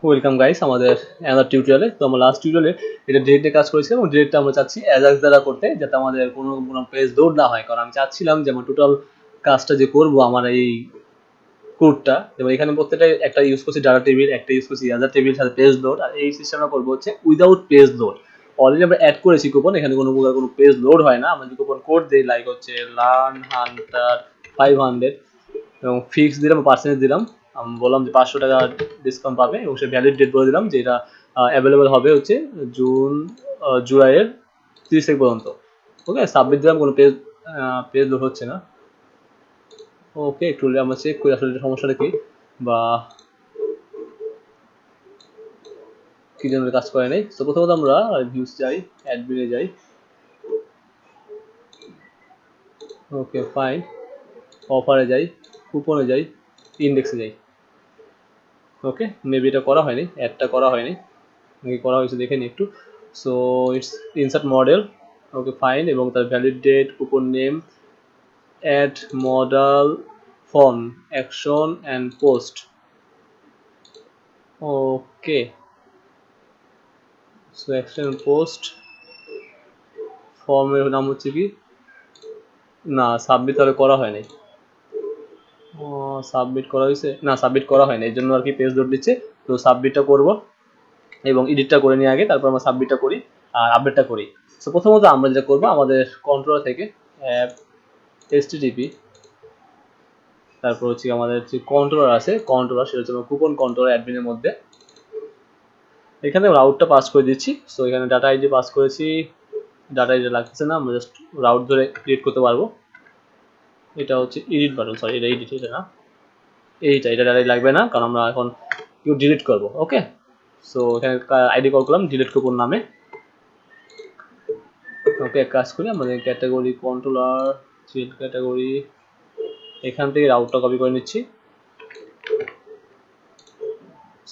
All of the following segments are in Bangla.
ওয়েলকাম গাইস আমাদের অ্যানাদার টিউটোরিয়ালে। তো আমরা লাস্ট টিউটোরিয়ালে এটা ডিলিটে কাজ করেছিলাম এবং ডিলিটটা আমরা চাচ্ছি অ্যাজাক্স দ্বারা করতে, যাতে আমাদের কোনো পেজ লোড না হয়। কারণ আমি চাচ্ছিলাম যে আমার টোটাল কাজটা যে করবো আমার এই কোডটা, এবং এখানে প্রত্যেকটা একটা ইউজ করছি ডাটা টেবিল, একটা ইউজ করছি অ্যাজার টেবিল সাথে পেজ লোড, আর এই সিস্টেমটা করবো হচ্ছে উইদাউট পেজ লোড। অলরেডি আমরা অ্যাড করেছি কুপন, এখানে কোনো প্রকার কোনো পেজ লোড হয় না। আমরা যদি কুপন কোড দিই লাইক হচ্ছে লার্ন হান্টার 500 এবং ফিক্স দিলাম, পার্সেন্টেজ দিলাম, আমি বললাম যে 500 টাকা ডিসকাউন্ট পাবে এবং সে ভ্যালিড ডেট বলে দিলাম যে এটা অ্যাভেলেবেল হবে হচ্ছে জুলাইয়ের 30 তারিখ পর্যন্ত। ওকে, সাবমিট দিলাম, কোনো পেজ লোড হচ্ছে না। ওকে, একটু আমরা চেক করি আসলে সমস্যাটা কি বা কি জন্য কাজ করে নাই। তো প্রথমত আমরা ভিউজ যাই, অ্যাডমিনে যাই। ওকে ফাইন, অফারে যাই, কুপনে যাই, ইন্ডেক্সে যাই। ওকে, মেবি এটা করা হয়নি, অ্যাডটা করা হয়নি, নাকি করা হয়েছে দেখে নিই একটু। So it's insert modal, okay fine, এবং তার valid date, coupon name, add modal, form, action and post. Okay, so action post, ফর্মের নাম হচ্ছে কি, না সাবমিট তাহলে করা হয়নি। সাবমিট করা হয়েছে না, সাবমিট করা হয়নি, এই জন্য আর কি পেজ লোড দিচ্ছে। তো সাবমিটটা করব এবং এডিটটা করে নিয়ে আগে, তারপর আমরা সাবমিটটা করি আর আপডেটটা করি। সো প্রথমত আমরা যেটা করবো, আমাদের কন্ট্রোলার থেকে HTTP, তারপর হচ্ছে আমাদের যে কন্ট্রোলার আছে, কন্ট্রোলার সেটা হচ্ছে কুপন কন্ট্রোলার অ্যাডমিনের মধ্যে। এখানে রাউটটা পাস করে দিচ্ছি। সো এখানে ডাটা আইডি পাস করেছি, ডাটা আইডি লাগতেছে না, আমরা জাস্ট রাউট ধরে ক্রিয়েট করতে পারবো। এটা হচ্ছে এডিট বাটন, সরি এটা এডিট, এটা না, এটা ডাটা লাগবে না, কারণ আমরা এখন ডিলিট করবো। ওকে, সো এখানে আইডি কল করলাম ডিলিট কুপন নামে। ওকে, এক কাজ করি, আমাদের ক্যাটাগরি কন্ট্রোলার থ্রেড ক্যাটাগরি, এখান থেকে রাউটটা কপি করে নিচ্ছি।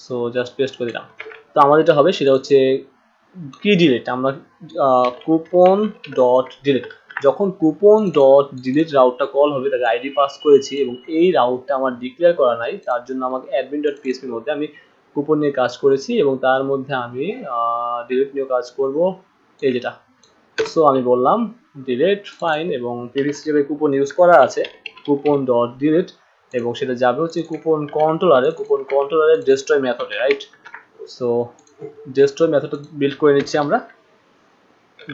সো জাস্ট পেস্ট করে দিলাম। তো আমাদের যেটা হবে সেটা হচ্ছে কি ডিলিট, আমরা কুপন ডট ডিলিট, যখন কুপন ডট ডিলিট রাউটটা কল হবে তাকে আইডি পাস করেছি এবং এই রাউটটা আমার ডিক্লেয়ার করা নাই, তার জন্য আমাকে অ্যাডমিন ডট পিএসপির মধ্যে আমি কুপন নিয়ে কাজ করেছি এবং তার মধ্যে আমি ডিলিট নিয়ে কাজ করব, এই যেটা। সো আমি বললাম ডিলিট ফাইন, এবং প্রিফিক্স হিসেবে কুপন ইউজ করা আছে কুপন ডট ডিলিট, এবং সেটা যাবে হচ্ছে কুপন কন্ট্রোলারের ডেস্ট্রয় মেথডে, রাইট। সো ডেস্ট্রয় মেথডটা বিল্ড করে নিচ্ছি আমরা,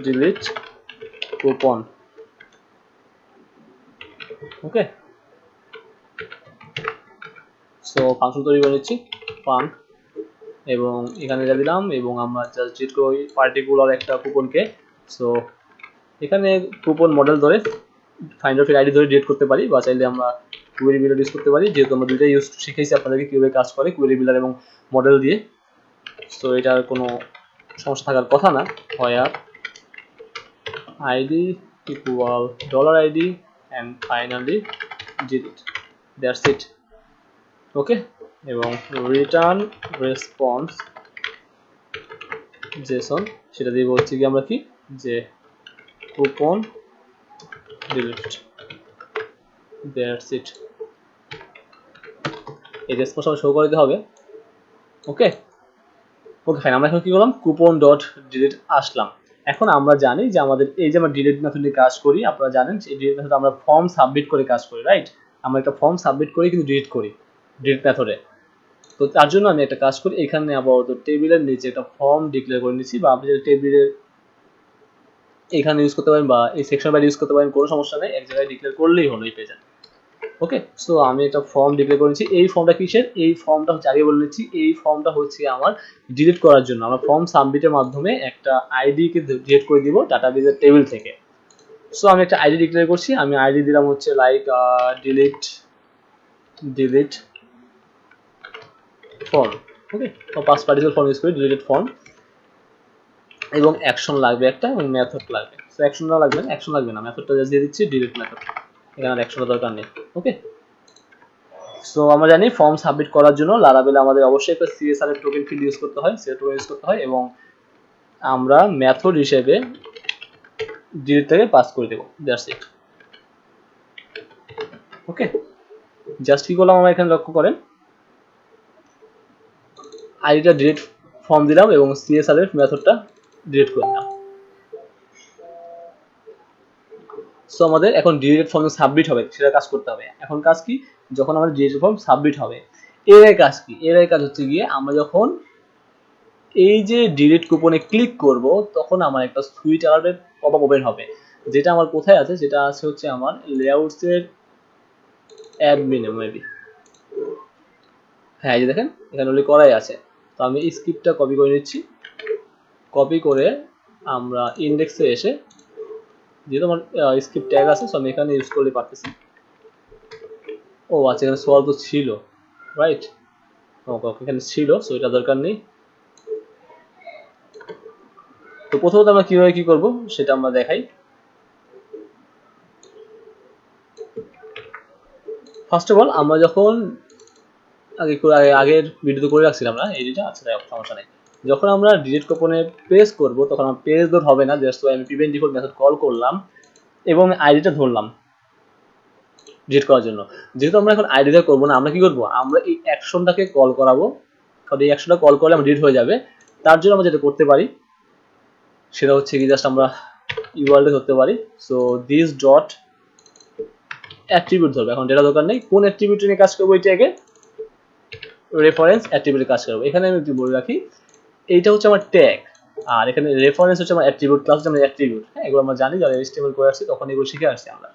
ডিলিট কুপন। ওকে, সো ফাংশন তৈরি করে নিচ্ছি ফাঙ্ক, এবং এখানে যা দিলাম, এবং আমরা জাস্ট ডিলিট করি পার্টিকুলার একটা কুপনকে। সো এখানে কুপন মডেল ধরে ফাইন্ডার ফিল আইডি ধরে ডিলিট করতে পারি, বা চাইলে আমরা কুয়েরি বিল্ডার ইউজ করতে পারি, যেহেতু আমরা দুইটাই ইউজ শিখেছি আপনাদেরকে কীভাবে কাজ করে কুয়েরি বিল্ডার এবং মডেল দিয়ে। সো এটার কোনো সমস্যা থাকার কথা না। হোয়ার ID equal $id and finally delete, that's it. ওকে, এবং রিটার্ন রেসপন্স জেসন, সেটা দিয়ে বলছি কি আমরা কি, যে কুপন ডিলিট, দ্যাটস ইট। এই রেসপন্স আমরা শো করে দিতে হবে। ওকে ওকে ফাইন, আমরা এখন কি করলাম, কুপন ডট ডিলিট আসলাম। এখন আমরা জানি যে আমাদের এই যে আমরা ডিলিট মেথড নিয়ে কাজ করি, আপনারা জানেন এই ডিলিট মেথড আমরা ফর্ম সাবমিট করে কাজ করি, রাইট। আমরা একটা ফর্ম সাবমিট করে কিন্তু ডিলিট করি ডিলিট মেথডে। তো তার জন্য আমি একটা কাজ করি, এখানে আপাতত টেবিলের নিচে একটা ফর্ম ডিক্লেয়ার করে নিচ্ছি, বা আপনি যদি টেবিলের এখানে ইউজ করতে পারেন বা এই সেকশন বাইরে ইউজ করতে পারেন, কোনো সমস্যা নেই, এক জায়গায় ডিক্লেয়ার করলেই হলো এই পেজে। ওকে, সো আমি একটা ফর্ম ডিক্লেয়ার করেছি। এই ফর্মটা কিসের, এই ফর্মটা হচ্ছে আগে বলে নিচ্ছি, এই ফর্মটা হচ্ছে আমার ডিলিট করার জন্য। আমরা ফর্ম সাবমিটের মাধ্যমে একটা আইডিকে ডিলিট করে দিব ডাটাবেজের টেবিল থেকে। সো আমি একটা আইডি ডিক্লেয়ার করছি, আমি আইডি দিলাম হচ্ছে লাইক ডিলিট ফর্ম। ওকে, তো পাঁচ পার্টিকুলার ফর্ম ইউজ করি, ডিলিটেড ফর্ম, এবং অ্যাকশন লাগবে একটা, এবং মেথড লাগবে। সো অ্যাকশনটা লাগবে না, অ্যাকশন লাগবে না, মেথডটা জাস্ট দিয়ে দিচ্ছি ডিলিট মেথড, এখানে অ্যাকশনের দরকার নেই। ওকে, সো আমরা জানি ফর্ম সাবমিট করার জন্য লারাভেলে আমাদের অবশ্যই একটা সিএসআর এর টোকেন ফিল্ড ইউজ করতে হয়, সেটা টোকেন ইউজ করতে হয়, এবং আমরা মেথড হিসেবে ডিলিটটাকে পাস করে দেব, দ্যাটস ইট। ওকে, জাস্ট কি করলাম আমরা এখানে লক্ষ্য করেন, আইডিটা ডিলিট ফর্ম দিলাম এবং সিএসআর এর মেথডটা ডিলিট করে দিলাম। সো আমাদের এখন ডিলিটেড ফর্ম সাবমিট হবে, সেটা কাজ করতে হবে। এখন কাজ কি, যখন আমাদের ডিলিটেড ফর্ম সাবমিট হবে, এর কাজ কি, এর কাজ হচ্ছে গিয়ে আমরা যখন এই যে ডিলিট কুপনে ক্লিক করব তখন আমার একটা সুইট অ্যালার্টের পপআপ ওপেন হবে, যেটা আমার কোথায় আছে, যেটা আছে হচ্ছে আমার লেআউটস এর অ্যাডমিনে মেবি। হ্যাঁ এই যে দেখেন এখানে অলরেডি করাই আছে। তো আমি এই স্ক্রিপ্টটা কপি করে নিচ্ছি, কপি করে আমরা ইন্ডেক্সে এসে, যেহেতু আমার স্ক্রিপ্ট ট্যাগ আছে সো আমি এখানে ইউজ করলে পারতেছি। ও আচ্ছা এখানে সলভ তো ছিল, রাইট, ওকে এখানে ছিল, সো এটা দরকার নেই। তো প্রথমত আমরা কিভাবে কি করব সেটা আমরা দেখাই। ফার্স্ট অফ অল আমরা যখন আগের ভিডিওতে করে রাখছিলাম না এইটা, আচ্ছা সমস্যা নেই। যখন আমরা ডিলিট কুপনে প্রেস করব তখন আমার পেজ লোড হবে না, জাস্ট আমি প্রিভেন্ট ডিফল্ট মেথড কল করলাম এবং আইডিটা ধরলাম ডিলিট করার জন্য। যেহেতু আমরা এখন আইডিটা করবো না, আমরা কি করবো, আমরা এই অ্যাকশনটাকে কল করাবো, কারণ এই অ্যাকশনটা কল করলে আমরা ডিলিট হয়ে যাবে। তার জন্য আমরা যেটা করতে পারি সেটা হচ্ছে কি, জাস্ট আমরা ইউআরএল ধরতে পারি। সো দিস ডট অ্যাট্রিবিউট ধরবো, এখন ডেটা দরকার নেই। কোন অ্যাট্রিবিউট নিয়ে কাজ করবো, এটাকে রেফারেন্স অ্যাট্রিবিউটে কাজ করবো। এখানে আমি একটু বলে রাখি, এইটা হচ্ছে আমার ট্যাগ, আর এখানে রেফারেন্স হচ্ছে আমার অ্যাট্রিবিউট, ক্লাস হচ্ছে আমার অ্যাট্রিবিউট। হ্যাঁ এগুলো আমরা জানি, যারা HTML করে আসছি তখন এগুলো শিখে আসছি আমরা।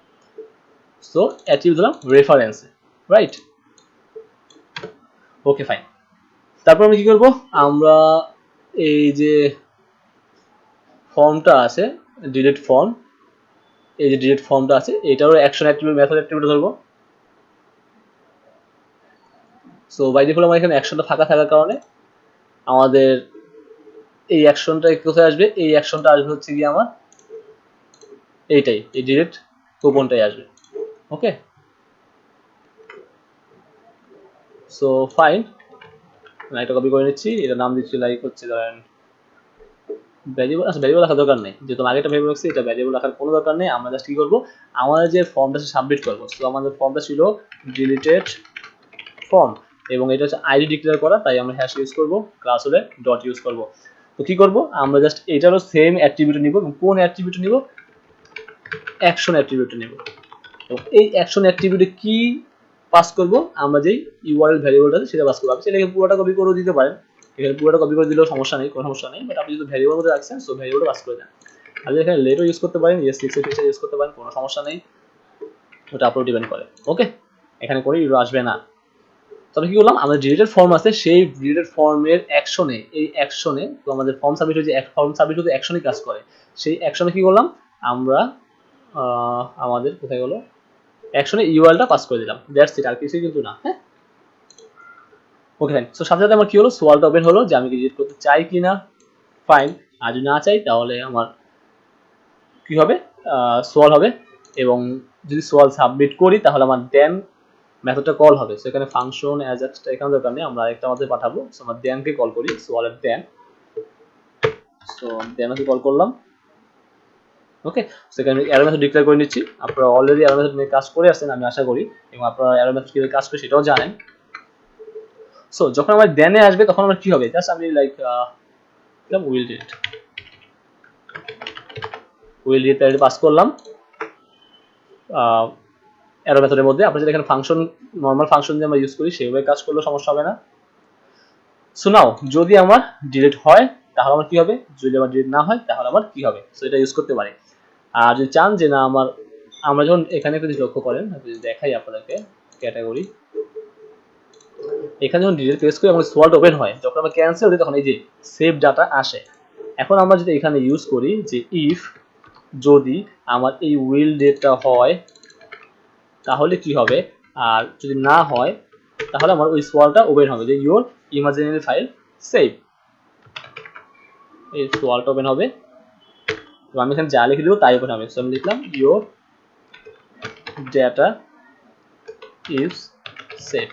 সো অ্যাট্রিবিউট দিলাম রেফারেন্স, রাইট, ওকে ফাইন। তারপর আমি কি করব, আমরা এই যে ফর্মটা আছে ডিলিট ফর্ম, এই যে ডিলিট ফর্মটা আছে এটারও অ্যাকশন অ্যাট্রিবিউট মেথড অ্যাট্রিবিউট ধরবো। সো বাই ডিফল্ট আমার এখানে অ্যাকশনটা ফাঁকা থাকার কারণে আমাদের এই অ্যাকশনটা কোথায় আসবে, এই অ্যাকশনটা আসবে হচ্ছে কি আমার এইটাই, এই ডিলিট কুপনটাই আসবে। ওকে সো ফাইন, এটা কপি করে নিচ্ছি, এটা নাম দিচ্ছি লাইক হচ্ছে ধরেন ভ্যারিয়েবল। আচ্ছা ভ্যারিয়েবল রাখার দরকার নেই, যেহেতু আগেটা ভ্যারিয়েবল রাখছি, এটা ভ্যারিয়েবল রাখার কোনো দরকার নেই। আমরা জাস্ট কি করবো, আমাদের যে ফর্মটা সাবমিট করবো, তো আমাদের ফর্মটা ছিল ডিলিটেড ফর্ম এবং এটা হচ্ছে আইডি ডিক্লেয়ার করা, তাই আমরা হ্যাশ ইউজ করবো, ক্লাস হলে ডট ইউজ করবো। তো কি করবো, আমরা জাস্ট এটারও সেম অ্যাট্রিবিউট নিব, এবং কোন অ্যাট্রিবিউট নিব, অ্যাকশন অ্যাট্রিবিউট নিব। এবং এই অ্যাকশন অ্যাট্রিবিউটে কি পাস করব, আমরা যেই ইউআরএল ভ্যারিয়েবলটা আছে সেটা পাস করবো। আপনি সেটাকে পুরোটা কপি করে দিতে পারেন, এখানে পুরোটা কপি করে দিলেও সমস্যা নেই, কোনো সমস্যা নেই, বাট আপনি যদি ভ্যারিয়েবল মধ্যে রাখছেন সো ভ্যারিয়েবলটা পাস করে দেন। আপনি এখানে লেটও ইউজ করতে পারেন, ES6 এর ফিচার ইউজ করতে পারেন, কোনো সমস্যা নেই, ওটা আপনার ডিপেন্ড করে। ওকে এখানে কোনো ইউরো আসবে না। তবে কি করলাম, আমাদের ডিলিটেড ফর্ম আছে, সেই ডিলিটেড ফর্মের অ্যাকশনে, এই অ্যাকশনে তো আমাদের ফর্ম সাবমিট হয়েছে, ফর্ম সাবমিট হতে অ্যাকশনই কাজ করে, সেই অ্যাকশনে কি করলাম আমরা, আমাদের কোথায় গেলো, অ্যাকশনে ইউআরএলটা পাস করে দিলাম, দ্যাটস ইট, আর কিছুই কিন্তু না। হ্যাঁ ওকে ফাইন। সো সাথে সাথে আমার কি হলো, সোয়ালটা ওপেন হলো যে আমি ডিলিট করতে চাই কি না, ফাইন। আর যদি না চাই তাহলে আমার কি হবে, সোয়াল হবে, এবং যদি সোয়াল সাবমিট করি তাহলে আমার দেন মেথডটা কল হবে। সো এখানে ফাংশন অ্যাজ একটা এখানে দরকার নেই, আমরা আরেকটা আমাদের পাঠাবো। সো আমরা দেনকে কল করি, সোয়ালের দেন। সো দেনকে কল করলাম, ওকে। সো এখানে এরর মেথড ডিক্লেয়ার করে নিচ্ছি। আপনারা অলরেডি এরর মেথড নিয়ে কাজ করে আসছেন আমি আশা করি, এবং আপনারা এরর মেথড কিভাবে কাজ করে সেটাও জানেন। সো যখন আমার দেনে আসবে তখন আমার কি হবে, জাস্ট আমি লাইক উইল ডিলিট পাস করলাম এরর মেথডের মধ্যে। আপনি যদি এখানে ফাংশন, নরমাল ফাংশন যে আমরা ইউজ করি সেভাবে কাজ করলেও সমস্যা হবে না। সো নাও যদি আমার ডিলিট হয় তাহলে আমার কি হবে, যদি আমার ডিলিট না হয় তাহলে আমার কি হবে, সো এটা ইউজ করতে পারি। আর যদি চান যে না আমার, আমরা যখন এখানে যদি লক্ষ্য করেন, যদি দেখাই আপনাদেরকে ক্যাটাগরি, এখানে যখন ডিলিট প্রেস করি এবং সোয়াল্ট ওপেন হয়, যখন আমরা ক্যান্সেল দিই তখন এই যে সেভ ডাটা আসে। এখন আমরা যদি এখানে ইউজ করি যে ইফ, যদি আমার এই উইল ডেটটা হয় তাহলে কি হবে, আর যদি না হয় তাহলে আমার ওই সোয়ালটা ওপেন হবে, যে ইউর ইমাজিনারি ফাইল সেভ, এই সোয়ালটা ওপেন হবে। তো আমি এখানে যা লিখে দেবো তাই ওপেন হবে। সো আমি লিখলাম your data is save,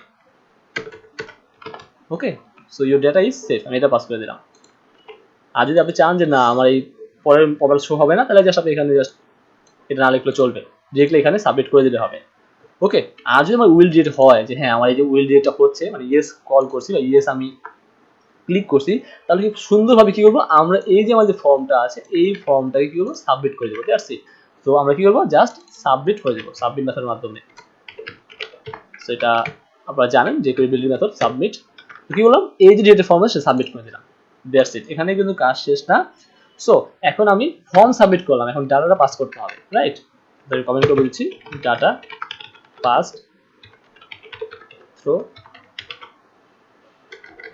okay. So your data is save, আমি এটা পাস করে দিলাম। আর যদি আপনি চান যে না আমার এই পরের পরের শো হবে না, তাহলে জাস্ট আপনি এখানে জাস্ট এটা না লিখলে চলবে, ডিরেক্টলি এখানে সাবমিট করে দিলে হবে, ওকে। আর যদি আমার উইল ডিলিট হয়, যে হ্যাঁ আমার এই যে উইল ডিলিটটা হচ্ছে, মানে ইয়েস কল করছি বা ইয়েস আমি ক্লিক করছি, তাহলে কি সুন্দরভাবে কি করবো, আমরা এই যে আমাদের ফর্মটা আছে এই ফর্মটাকে কি করবো, সাবমিট করে দেবো। ঠিক আছে, তো আমরা কি করবো, জাস্ট সাবমিট করে দেবো সাবমিট মেথডের মাধ্যমে। সেটা আপনারা জানেন যে ক্রেডিবিলিটি মেথড সাবমিট। কি বললাম, এই যে ডেটা ফর্ম আছে সাবমিট করে দিলাম, দ্যাটস ইট। এখানে কিন্তু কাজ শেষ না। সো এখন আমি ফর্ম সাবমিট করলাম, এখন ডাটাটা পাস করতে হবে, রাইট? তাহলে কমেন্ট করে বলছি ডাটা পাসড থ্রু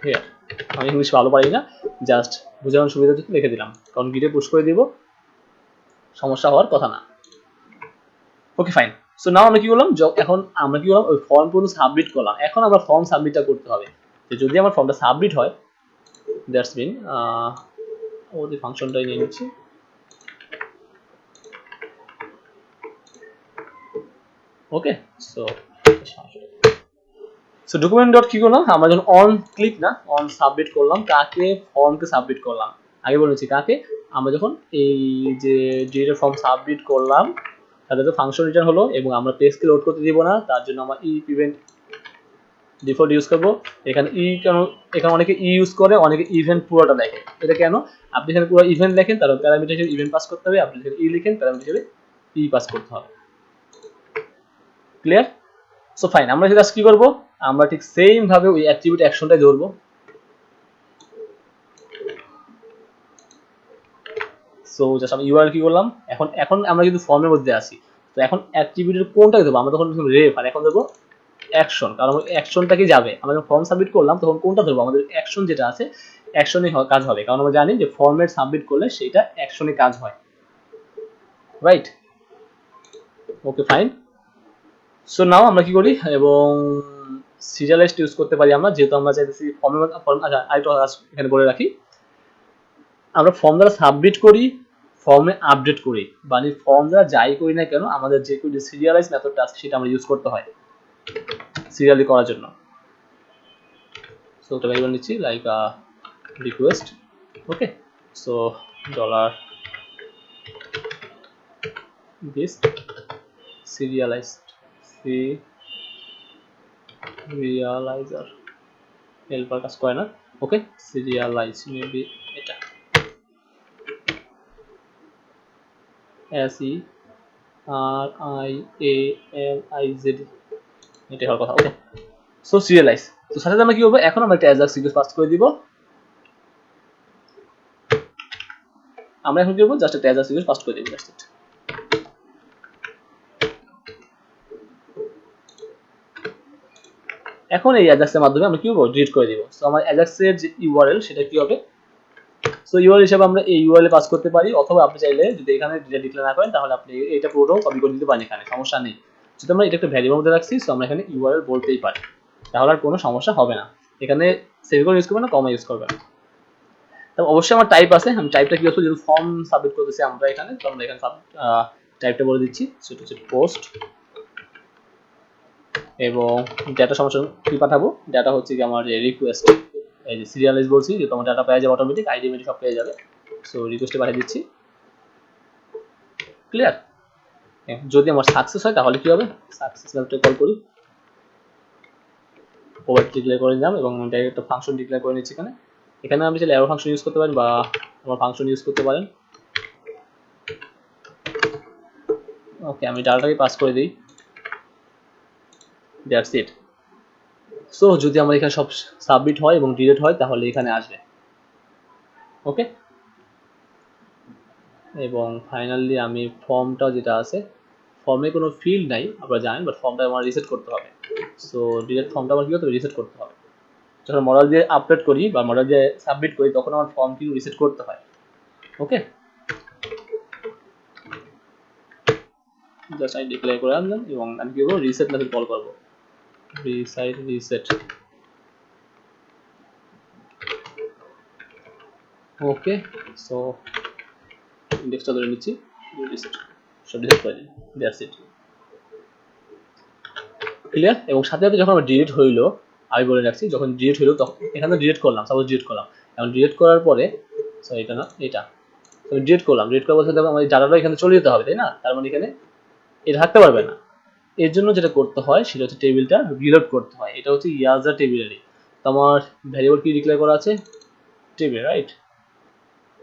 হিয়ার। আমি ইংলিশ ভালো পারি না, জাস্ট বোঝানোর সুবিধা থেকে লিখে দিলাম, কারণ গিটে পুশ করে দিব, সমস্যা হওয়ার কথা না। ওকে ফাইন। সো নাও আমরা কি করলাম, এখন আমরা কি করলাম, ওই ফর্ম পুরো সাবমিট করলাম। এখন আমরা ফর্ম সাবমিটটা করতে হবে। যে যদি আমার ফর্মটা সাবমিট হয়, দ্যাটস মিন ওদের ফাংশনটাই নিয়ে নিচ্ছি। ওকে, সো ডকুমেন্ট ডট কি করলাম, আমরা যখন অন ক্লিক না অন সাবমিট করলাম, কাকে, ফর্মকে সাবমিট করলাম। আগে বলেছি কাকে, আমরা যখন এই যে ডিরেক্ট ফর্ম সাবমিট করলাম তাতে তো ফাংশন রিটার্ন হলো, এবং আমরা পেজকে লোড করতে দিব না, তার জন্য আমরা ইভেন্ট ডিফল্ট ইউজ করবো। এখানে কেন, এখানে অনেকে ইউজ করে, অনেকে ইভেন্ট পুরোটা লেখে। এটা কেন, আপনি এখানে পুরো ইভেন্ট লেখেন, তাহলে প্যারামিটার হিসেবে ইভেন্ট পাস করতে হবে, আপনি এখানে লিখেন প্যারামিটার হিসেবে পাস করতে হবে। ক্লিয়ার? সো ফাইন, আমরা জাস্ট কি করবো, আমরা ঠিক সেম ভাবে ওই অ্যাট্রিবিউট অ্যাকশনটাই ধরবো। সো জাস্ট আমি ইউআরএল কি করলাম, এখন আমরা কিন্তু ফর্মের মধ্যে আছি, তো এখন অ্যাট্রিবিউটের কোনটাকে দেবো, আমরা তখন রেফ, আর এখন দেবো অ্যাকশন, কারণ অ্যাকশনটাকে যাবে। আমরা যখন ফর্ম সাবমিট করলাম তখন কোনটা ধরবো, আমাদের অ্যাকশন যেটা আছে অ্যাকশনে কাজ হবে, কারণ আমরা জানি যে ফর্মেট সাবমিট করলে সেটা অ্যাকশনে কাজ হয়, রাইট? ওকে ফাইন। সো নাও আমরা কি করি, এবং সিরিয়ালাইজড ইউজ করতে পারি আমরা, যেহেতু আমরা চাইতেছি ফর্মের। আচ্ছা, আরেকটা এখানে বলে রাখি, আমরা ফর্ম দ্বারা সাবমিট করি, ফর্মে আপডেট করি, মানে ফর্ম দ্বারা যাই করি না কেন, আমাদের যে সিরিয়ালাইজ মেথডটা আছে সেটা আমরা ইউজ করতে হয় সিরিয়ালি করার জন্য। সো ওটা ভ্যারিয়েবল নিচ্ছি like request. Okay, so dollar this serialized serializer helper কাজ করে না। ওকে, সিরিয়ালাইজ মেবি এটা SERIALIZ, এটা হওয়ার কথা। ওকে, সো সিরিয়ালাইজ। তো সাথে আমরা কি করবো, এখন আমরা একটা অ্যাজাক্স রিকোয়েস্ট পাস করে দিব। আমরা এখন কি করবো, জাস্ট একটা অ্যাজাক্স রিকোয়েস্ট পাস করে দিব, জাস্ট ইট। এখন এই অ্যাজাক্সের মাধ্যমে আমরা কি করবো, ডিলিট করে দিব। সো আমার অ্যাজাক্সের যে ইউআরএল সেটা কি হবে, সো ইউআরএল হিসেবে আমরা এই ইউআরএল পাস করতে পারি, অথবা আপনি চাইলে যদি এখানে ডিক্লেয়ার না করেন তাহলে আপনি এটা পুরোটাও কপি করে দিতে পারেন, এখানে সমস্যা নেই। যেহেতু আমরা এটা একটা ভ্যারিয়েবল মধ্যে রাখছি, সো আমরা এখানে ইউআরএল বলতেই পারি, তাহলে আর কোনো সমস্যা হবে না। এখানে সেমিকোলন ইউজ করবেন না, কমা ইউজ করবেন। তবে অবশ্যই আমার টাইপ আছে, আমি টাইপটা কি হচ্ছে, যেহেতু ফর্ম সাবমিট করতেছি আমরা এখানে, তো আমরা এখানে টাইপটা বলে দিচ্ছি, সেটা হচ্ছে পোস্ট, এবং ডেটা সমস্যা কি পাঠাবো, ডেটা হচ্ছে কি আমার রিকোয়েস্ট, এই যে সিরিয়ালাইজ বলছি যে তোমার ডাটা পেয়ে যাবে অটোমেটিক, আইডি মেডি সব পেয়ে যাবে। সো রিকোয়েস্টে পাঠিয়ে দিচ্ছি। ক্লিয়ার? যদি আমার সাকসেস হয় তাহলে কি হবে, সাকসেস মেথডে কল করি, প্রোভাইড ডিক্লেয়ার করে নিলাম, এবং ডাইরেক্ট একটা ফাংশন ডিক্লেয়ার করে নিচ্ছি এখানে। এখানে আপনি চাইলে অ্যারো ফাংশন ইউজ করতে পারেন, বা আমার ফাংশন ইউজ করতে পারেন। ওকে, আমি ডাটাটাকে পাস করে দিই, দ্যাটস ইট। সো যদি আমার এখানে সব সাবমিট হয় এবং ডিলিট হয় তাহলে এখানে আসবে। ওকে, এবং ফাইনালি আমি ফর্মটা যেটা আছে, ফর্মে কোনো ফিল্ড নাই আপনারা জানেন, বাট ফর্মটা আমার রিসেট করতে হবে। সো ডিরেক্ট ফর্মটা আমার কি করতে হবে, রিসেট করতে হবে। যখন মডেল দিয়ে আপলোড করি বা মডেল দিয়ে সাবমিট করি তখন আমার ফর্ম কিন্তু রিসেট করতে হয়। ওকে, জাস্ট আমি ডিক্লেয়ার করে আনলাম, এবং আমি কি করবো, রিসেট মেথড কল করবো, রিসেট। ওকে, সো ইন্ডেক্সটা ধরে নিচ্ছি, রিসেট, সব রিসেট করে দিই, দ্যাটস ইট। ক্লিয়ার? এবং সাথে সাথে যখন আমার ডিলিট হইলো, আমি বলে রাখছি, যখন ডিলিট হইলো তখন এখানে ডিলিট করলাম, সাপোজ ডিলিট করলাম, এখন ডিলিট করার পরে, সো এটা না এটা, আমি ডিলিট করলাম, ডিলিট করার বলতে আমার ডাটাটা এখানে চলে যেতে হবে, তাই না? তার মানে এখানে এটা থাকতে পারবে না। এর জন্য যেটা করতে হয় সেটা হচ্ছে টেবিলটা রিলোড করতে হয়, এটা হচ্ছে ইয়াজার টেবিলেরই। তো আমার ভ্যারিয়েবল কি ডিক্লেয়ার করা আছে, টেবিল, রাইট?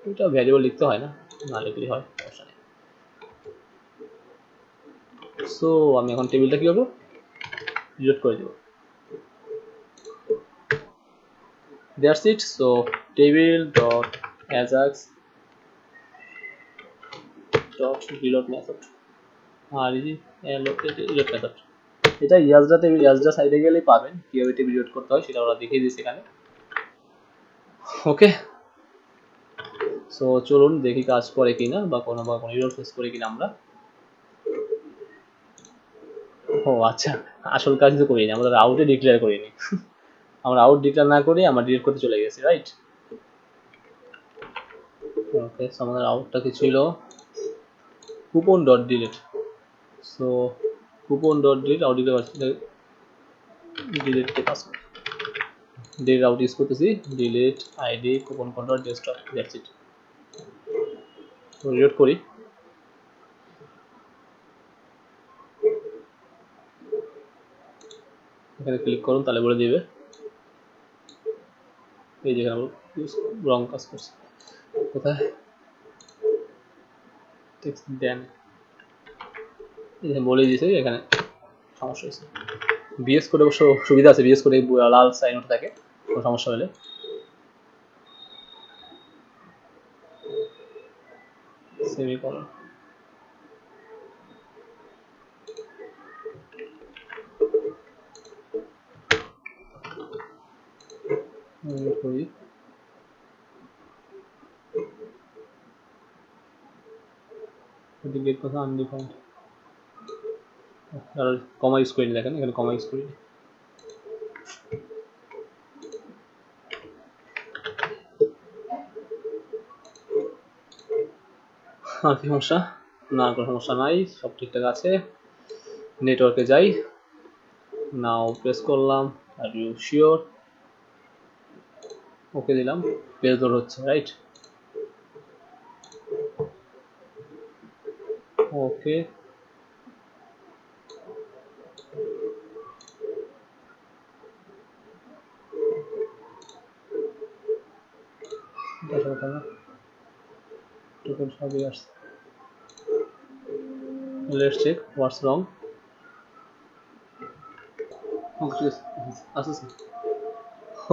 এটা ভ্যারিয়েবল লিখতে হয় না, না লিখলেই হয়, সমস্যা নেই। সো আমি এখন টেবিলটা কি করবো, রিলোড করে দেবো। That's it. So table dot ajax dot reload method, আর রিলোড মেথড, এটা ইয়াজডা টেবিল, ইয়াজডা সাইডে গেলেই পাবেন কিভাবে টেবিল রিলোড করতে হয়, সেটা ওরা দেখিয়ে দিয়েছে এখানে। ওকে, সো চলুন দেখি কাজ করে কিনা, বা কোনো এরর ফেস করে কিনা আমরা। ও আচ্ছা, আসল কাজ তো করিনি, আমরা আউটে ডিক্লেয়ার করিনি। আমরা আউট ডিক্লেয়ার না করে আমরা ডিলিট করতে চলে গেছি, রাইট? ওকে, সো আমাদের আউটটা কি ছিল, coupon dot delete. So coupon dot delete out delete কে পাস ডিলিট আউট ইউজ করতেছি, delete ID coupon control desktop, that's it. তো রিলোড করি, এখানে ক্লিক করুন, তাহলে বলে দিবে এই যেখানে রং কাজ করছে, কোথায় টেক্সট দেন, বলে দিয়েছে এখানে সমস্যা হয়েছে। বিএস কোডে অবশ্য সুবিধা আছে, বিএস কোডে লাল সাইন উঠে থাকে কোনো সমস্যা হলে। সেমিকোলন, করি গেট কথা আনডিফাইন্ড, আর কমা ইউজ করিনি, দেখেন এখানে কমা ইউজ করিনি। আর কি সমস্যা? না, কোনো সমস্যা নাই, সব ঠিকঠাক আছে। নেটওয়ার্কে যাই, নাও প্রেস করলাম, আর ইউ শিওর, ওকে দিলাম, পেজ লোড হচ্ছে, রাইট? ওকে, টোকেন সবই আসছে, লেটস চেক হোয়াটস রং।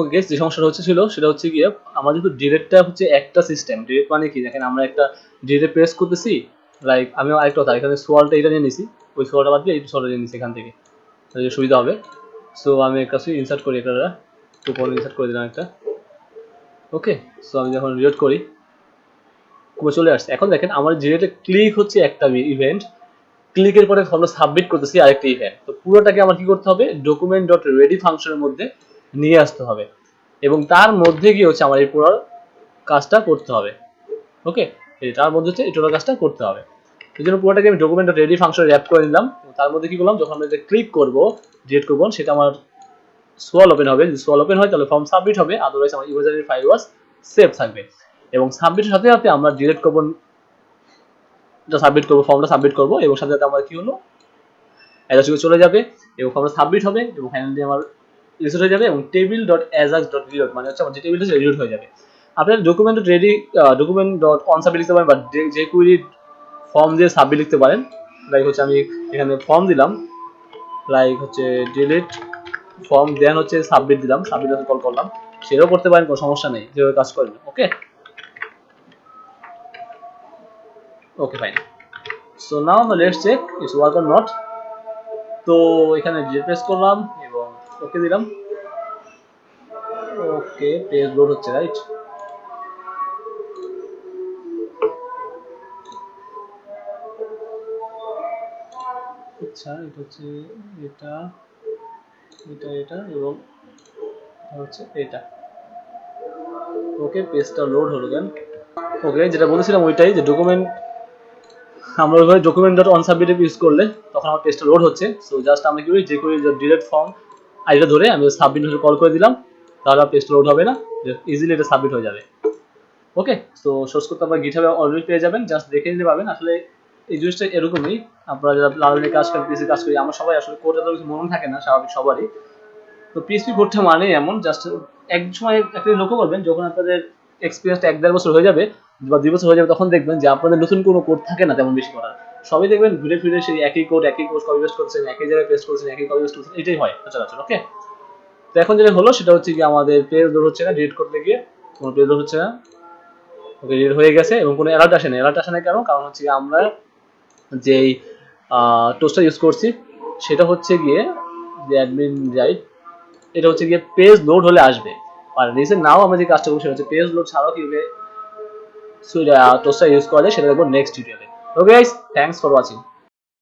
ওকে, যে সমস্যাটা হচ্ছে ছিল সেটা হচ্ছে গিয়ে, আমাদের যেহেতু ডিরেক্টটা হচ্ছে একটা সিস্টেম, ডিরেক্ট মানে কি, দেখেন আমরা একটা ডিরেক্ট প্রেস করতেছি, লাইক আমি আরেকটা কথা, এখানে সোয়ালটা এটা নিয়ে নিছি, ওই সোয়ালটা বাদ দিয়ে এই সোয়ালটা নিয়ে নিছি এখান থেকে, তাহলে সুবিধা হবে। সো আমি একটা ইনসার্ট করি, একটা কুপন ইনসার্ট করে দিলাম একটা। ওকে, সো আমি যখন রিলোড করি, কুপন চলে আসছে। এখন দেখেন আমার ডিরেক্টে ক্লিক হচ্ছে একটা ইভেন্ট, ক্লিকের পরে আমরা সাবমিট করতেছি আরেকটা ইভেন্ট। তো পুরোটাকে আমার কি করতে হবে, ডকুমেন্ট ডট রেডি ফাংশনের মধ্যে নিয়ে আসতে হবে, এবং তার মধ্যে গিয়ে হচ্ছে আমার এই পুরো কাজটা করতে হবে। ওকে, তার মধ্যে হচ্ছে এই টোটাল কাজটা করতে হবে। এই জন্য পুরোটাকে আমি document dot ready function wrap করে নিলাম। তার মধ্যে কি করলাম, যখন আমরা ক্লিক করবো ডিলিট করবো, সেটা আমার সোয়াল ওপেন হবে, যদি সোয়াল ওপেন হয় তাহলে ফর্ম সাবমিট হবে, আদারওয়াইজ আমার ইউজারের ফাইল ওয়াজ সেভ থাকবে। এবং সাবমিটের সাথে সাথে আমরা ডিলিট করবো, সাবমিট করবো, ফর্মটা সাবমিট করবো, এবং সাথে সাথে আমার কি হলো, অ্যাজাক্স চলে যাবে এবং ফর্মটা সাবমিট হবে, এবং ফাইনালি আমার রিসেট হয়ে যাবে, এবং table dot ajax dot reload মানে হচ্ছে আমার যে টেবিলটা সেটা রিলোড হয়ে যাবে। আপনার document dot ready, document dot on submit লিখতে পারেন, বা যে কুইরি ফর্ম দিয়ে সাবমিট লিখতে পারেন। লাইক হচ্ছে আমি এখানে ফর্ম দিলাম, লাইক হচ্ছে ডিলিট ফর্ম, দেন হচ্ছে সাবমিট দিলাম, সাবমিট কল করলাম, সেটাও করতে পারেন, কোনো সমস্যা নেই, যেভাবে কাজ করবেন। Okay, okay fine. So now let's check it's work or not. তো এখানে প্রেস করলাম এবং ওকে দিলাম। ওকে, পেজ লোড হচ্ছে, রাইট? আচ্ছা, এটা হচ্ছে এটা এটা এটা এবং হচ্ছে এটা। ওকে, পেজটা লোড হলো দেন। ওকে, যেটা বলেছিলাম ওইটাই, যে ডকুমেন্ট আমরা ওইভাবে document dot on submit use করলে তখন আমার পেজটা লোড হচ্ছে। সো জাস্ট আমি কি করি, যে করি ডিলিট ফর্ম আইডিটা ধরে আমি সাবমিট কল করে দিলাম, তাহলে পেজটা লোড হবে না, ইজিলি এটা সাবমিট হয়ে যাবে। ওকে, তো সোর্স কোডটা আপনার গিটহাবে অলরেডি পেয়ে যাবেন, জাস্ট দেখে নিতে পারবেন। আসলে এই জিনিসটা এরকমই, আপনারা যারা লার্নিং কাজ করেন, পিসি কাজ করি, আমরা সবাই আসলে কোড এত কিছু মনে থাকে না, স্বাভাবিক সবারই। তো পিএসপি কোডটা মানে এমন, জাস্ট এক সময় একটা লক্ষ্য করবেন, যখন আপনাদের এক্সপিরিয়েন্সটা 1-1.5 বছর হয়ে যাবে বা 2 বছর হয়ে যাবে, তখন দেখবেন যে আপনাদের নতুন কোনো কোড থাকে না তেমন বেশি করার। সবই দেখবেন ঘুরে ফিরে সেই একই কোড কপি পেস্ট করছেন, একই জায়গায় পেস্ট করছেন, একই কপি পেস্ট করছেন, এটাই হয় সচরাচর। ওকে, তো এখন যেটা হলো সেটা হচ্ছে কি আমাদের পেজ লোড হচ্ছে না, ডিলিট করতে গিয়ে কোনো পেজ লোড হচ্ছে না। ওকে, ডিলিট হয়ে গেছে এবং কোনো অ্যালার্ট আসে না। অ্যালার্ট আসে না কেন? কারণ হচ্ছে আমরা যেই টুলসটা ইউজ করছি সেটা হচ্ছে গিয়ে যে অ্যাডমিন রাইট, এটা হচ্ছে গিয়ে পেজ লোড হলে আসবে। আর রিসেন্ট নাও আমরা যে কাজটা করবো সেটা হচ্ছে পেজ লোড ছাড়াও কিভাবে টুলসটা ইউজ করা যায় সেটা দেখবো নেক্সট টিউটোরিয়ালে। Okay guys, thanks for watching.